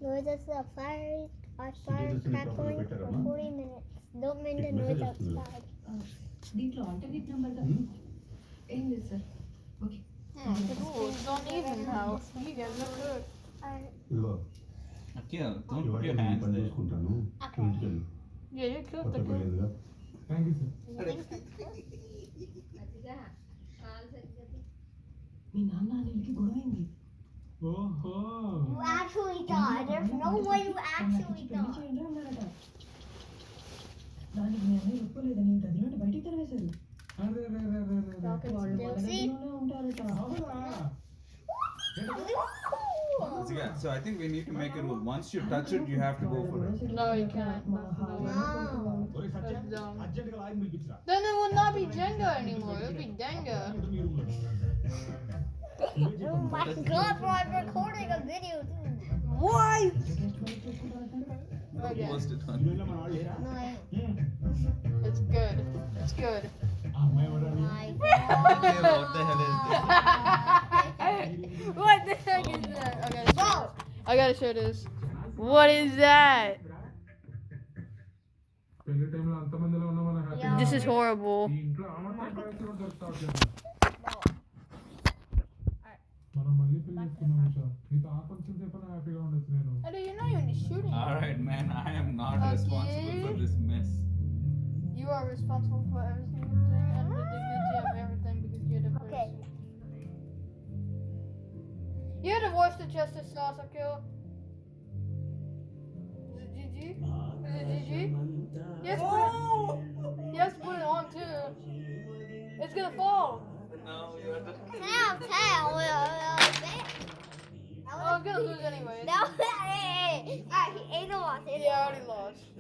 Noise is a fire crackling for 40 minutes. Don't mind the noise outside. దీంట్లో alternate number గా ఏం లేదు sir okay Don't even know. You guys look good. Okay, don't put your hands there. Yeah, you cooked the good. Thank you, sir. మీ నాన్న అనిల్కి గొడవైంది ఓహో You actually thought. There's no way you actually పెళ్లి thought. చేయండి అన్నారట దానికి మీ అన్నయ్య ఒప్పుకోలేదని గది నుండి బయటికి తరివేశారు అరే రే రే రే రే వాళ్ళు మన See? గదిలోనే ఉంటారట Yeah, so I think we need to make a rule. Once you touch it, you have to go for it. No, you can't. That's no way. ఒరే సత్య That's dumb. అర్జెంట్ గా login పిలిపించరా Then it will not be Jenga anymore. It'll be Denga. Me room లో Oh my god, bro, I'm recording a video too. What? Post it on. ఇల్లు మన వాళ్ళు లేరా No, It's good. It's good. ఆ అమ్మాయి ఎవరని my What god. the hell is this? What the heck is that? I gotta show this. What is that? పెళ్లి టైంలో అంతమందిలో ఉన్న మన హ్యాపీ This is horrible. ఈ ఇంట్లో ఆమరణ కూడా దొరుకుతా మనం మళ్ళీ పెళ్లి చేసుకున్నాం ఉషా నీతో ఆ కొంచెం సేపు హ్యాపీగా ఉండొచ్చు నేను Hey, you're not even shooting. Alright, man, I am not Okay. responsible for this mess. You are responsible for everything you're doing and the dignity of everything because you're the person. Okay. You had to wash the justice sauce, okay? Is it GG? Is it GG? Yes, put it. Yes, put it on too. It's gonna fall. No, you're the. Tell. Oh, I'm gonna lose anyway. No, hey. Alright, he lost. Yeah, I already lost. I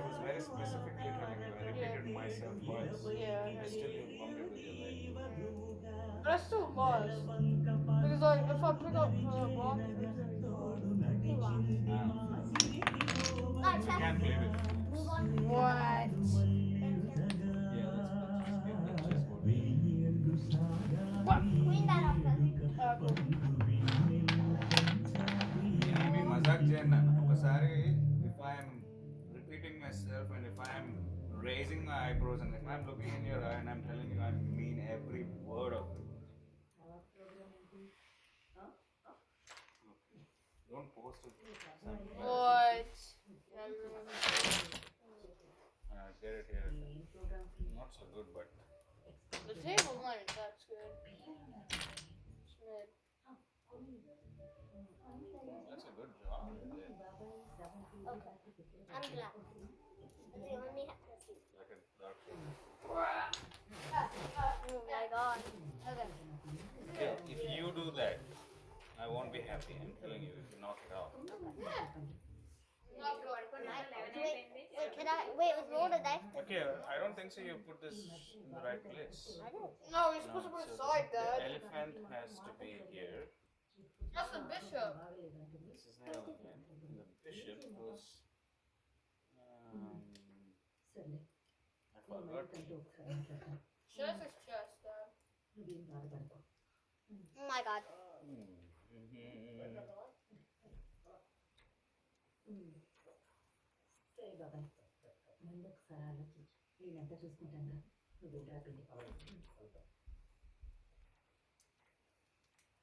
was very specifically telling you. I repeated myself twice. Yeah, I But heard still, you. you bumped it with your leg. But I still lost. Because like, if I pick up the block, it's gonna be fall. You can't play with it. What? Yeah, that's just what we What? Clean that up, cuz. Cool. ఏమి మజాక్ చేయను నాన్న ఒకసారి if I am repeating myself and if I am raising my eyebrows and if I am looking in your eye and I'm telling you I mean every word of it. Don't post it. What? Get it here. Not so good, but The table length, that's good. Smid. that's a good job. I'm glad. They only have to see. Like a dark Oh my god. Okay. Yeah, if you do that, I won't be happy. I'm telling you, if you knock it out. Wait, was roll the dice? Okay, I don't think so. You put this in the right place. No, you're supposed to put it So aside, the Dad. elephant has to be here. That's the bishop. This is the elephant. The bishop goes. సర్లే I forgot. కంటే ఒకసారి మాట్లాడతాను Chest is chest, Dad. నువ్వేం బాధపడతావు Oh my god. సరే బాబాయ్ ముందు ఒకసారి ఆలోచించు నేనంతా చూసుకుంటాను నువ్వు పిండి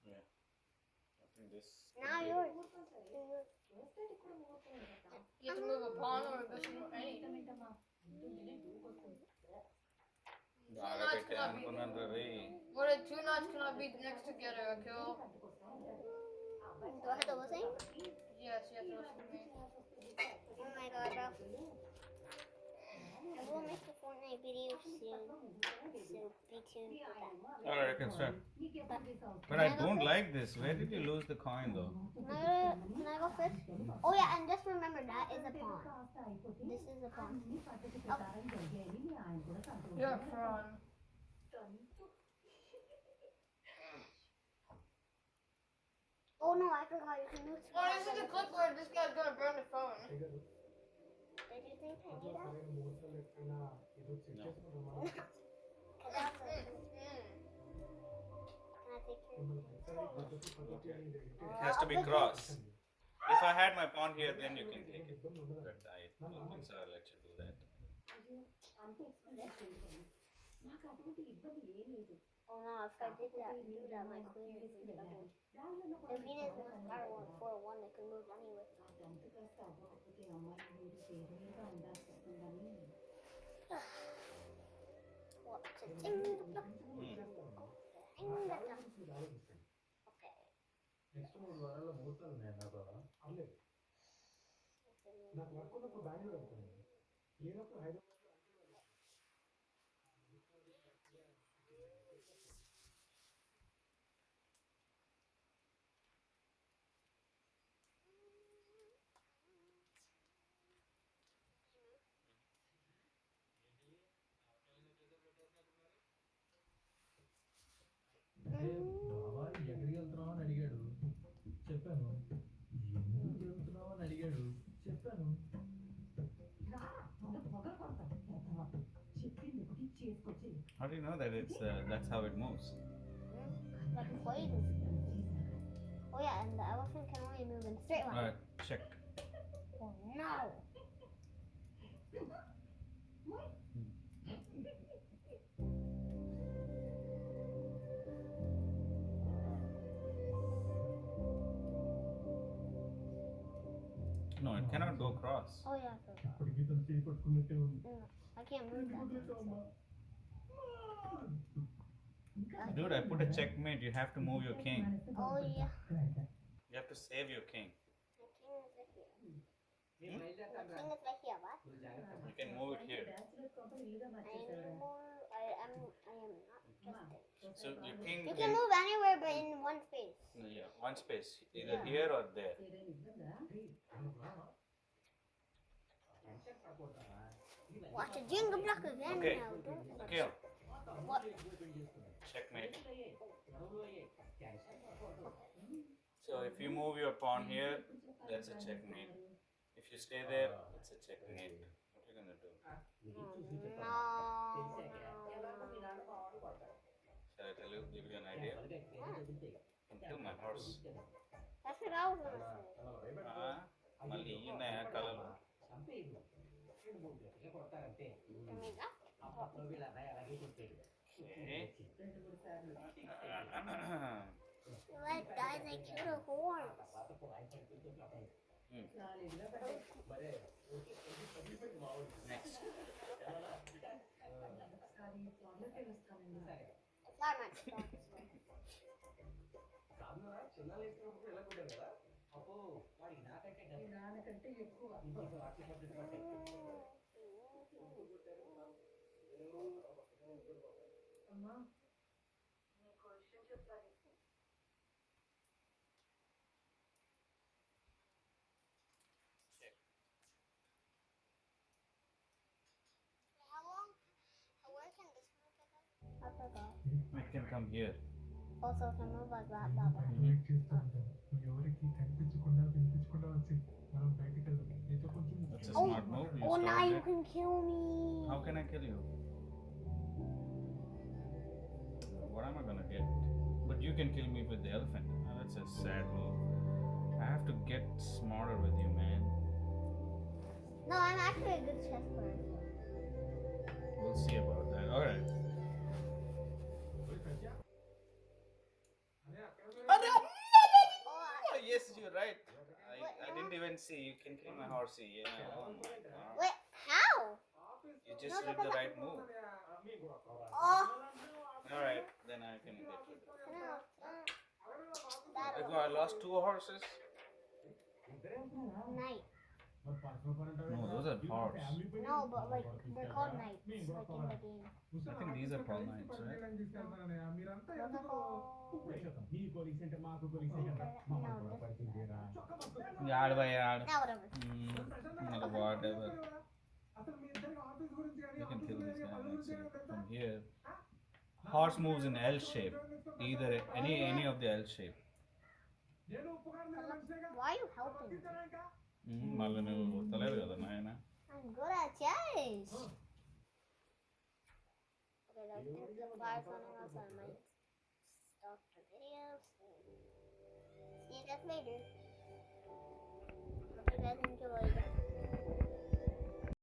Yeah. I think this. Now yours. You have to move a pawn or a bishop or anything. అనుకున్నాను రే What the two knights cannot be next together, okay? Do I have to listen? Yes, you have to listen to me. Oh my god, bro. I will make a Fortnite video soon. So be tuned for that. Alright, I can start. But I don't like this. Where did you lose the coin though? Can I go first? Oh yeah, and just remember that is a pawn. This is a pawn. You're a prawn. Oh no, I forgot you can use. Oh, this is a clip where this guy's gonna burn the phone. Did you think I knew that? Can I take your It has to be cross. If I had my pawn here, then you can take it. But I don't think so. I'll let you do that. అయ్యో అంత explain చేయకండి నాకు అటువంటి ఇబ్బంది ఏం లేదు Oh no, if I did that, do that, my queen is in trouble. If Venus was star 141, they could move anyway. అదంత కాస్త అవ్వకపోతే అమ్మాయి మీరు పేరుగా ఉండాల్సి వస్తుందని What's it in the block? In the block. Okay. Next 3 వారాల్లో ముహూర్తాలు ఉన్నాయి నాకు అవ్వలేదు నాకు వర్క్ ఉన్నప్పుడు బెంగళూరు వెళ్తాను లేనప్పుడు హైదరాబాద్ అంటే బాబా ఎక్కడికి వెళ్తున్నావు అని అడిగాడు చెప్పాను ఎందుకు వెళ్తున్నావు అని అడిగాడు చెప్పాను చెప్పింది ఒకటి చేసుకొచ్చి How do you know that that's how it moves? Like poison. Oh yeah, and the elephant can only move in a straight line. Alright, check. Oh no! No, it cannot go cross. Oh yeah, I forgot. ఇప్పటికీ తను చేయి పట్టుకున్నట్టే ఉంది I can't move that. వదిలేసావమ్మా Dude, I put a checkmate. You have to move your king. Oh yeah. You have to save your king. My king is right here. My king is right here, what? You can move it here. Bachelor compound ఇల్లుగా I మార్చేసారా am not interested. So your king. You can move anywhere but in one space. Yeah, one space, either here or there. ఏదైనా ఇబ్బందా Watch a jingle block again Okay. now. Don't Okay. what? Checkmate. So if you move your pawn here, that's a checkmate. If you stay there, it's a checkmate. What are you gonna do? No. Shall I tell you? Give you an idea? Kill my horse. That's what I was gonna say. మళ్ళీ ఈయన కలలు Like guys, I killed a horse. Next ఒకసారి త్వరలోకి వస్తానండి It's not my stuff. నాన్నకంటే ఎక్కువ అమ్మా నీకు విషయం చెప్పాలి How long? Where can this move again? I forgot. It can come here. Also, it can move like that, that way. Wait చేస్తూ ఉంటాను నువ్వు ఎవరికి కనిపించకుండా వినిపించకుండా వచ్చి మనం బయటికి వెళ్దాం నీతో కొంచెం That's a Oh, smart move. You oh, now stopped you it. can kill me. How can I kill you? What am I gonna get? But you can kill me with the elephant. That's a sad move. I have to get smarter with you, man. No, I'm actually a good chess player. We'll see about that. Alright. Oh, yes, you're right. I didn't even see. You can kill my horsey. Yeah. Oh my god. Wait, how? You just did the right move. Oh, Alright, then I can get rid of it. no. I lost 2 horses. Knight. No, those are horse. No, but like, they're called knights, like in the game. I think these are pawn knights, right? మీరంతా Those are ఎందుకు called... మీ colleagues అంటే మాకు colleagues అంటే మా కూడా పడుతుందేరా Yard by yard. Now whatever. Whatever. అసలు మీ ఇద్దరికి office గురించి కానీ You can kill this guy. పనులు Let's see. చేయడం తెలుసా? From here, horse moves in L shape. Either any of the L shape. నేను ఉప్పుగారు నేను మనిషిగా Why are you helping me? ఇంకా మళ్ళీ నువ్వు తెలియదు కదా నాయన. I'm good at chess. Okay, that's the fire running out, so I might stop the video. that's later.